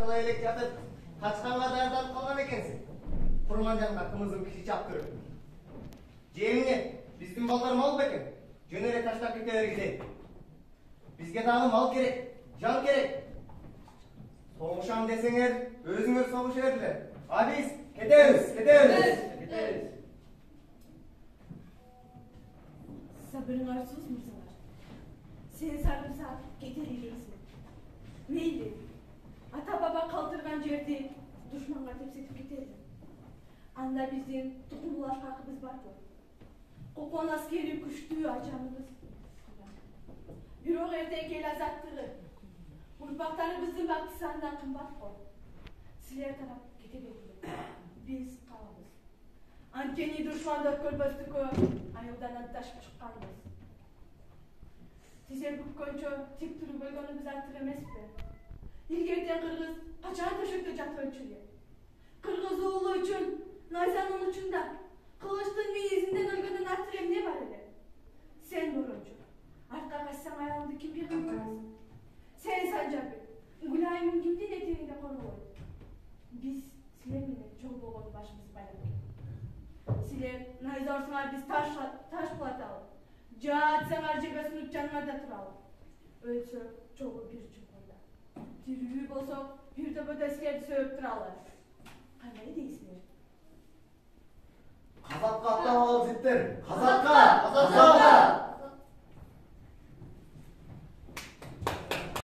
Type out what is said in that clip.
башкала элек жатып, качканга даярданып калган экенсиң. Курманжанга кымызын киши чаптырып. Жеңиңе, биздин балдар мал бекен. Жөн эле таштап кете бергиле. Бизге дагы мал керек, жан керек. Соғышам десеңер, өзүңөр соғыша берлер. А биз кетебиз. Sabırınlarsız mısınlar? Seni sarımsak getireceğisin. Neydi? Ata baba kaldırgan жерди düşmanlar tepsetip giderdi. Anda bizim tutumlular hakkımız var mı? Kokon askeri күчтүү açamımız. Бирок эртең эл азаттыгы. Урпактарыбыздын бакыты сандан кымбат го. Силер тарап кете бергиле. Биз калабыз. Анткени душманды көрбөстүккө айылдан атташып чыкканбыз. Тизер бүккөнчө тик туруп өлгөнүбүз артык эмеспи? Илгертен кыргыз качан төшөктө жатып өлчү эле? Кыргыз уулу үчүн, найзанын учунда, кылычтын мийизинден өлгөндөн артык эмне бар эле? Сен борончу, артка качсаң аялыңды кимге кыймайсың? Сен Санжарбек, Гүлайымдын кимдин этегинде коргойт? Биз силер менен чоң болгону башыбыз байлап. Силер найза урсаңар биз таш кулатабыз. Жатсаңар жебесинин жанында турабыз. Өлсөк чогуу бир чукурда. Тирүү болсок бир төбөдө силерди сөөп туралы. Кандай дейсиңер? Казакка аттап алып життер. Казакка!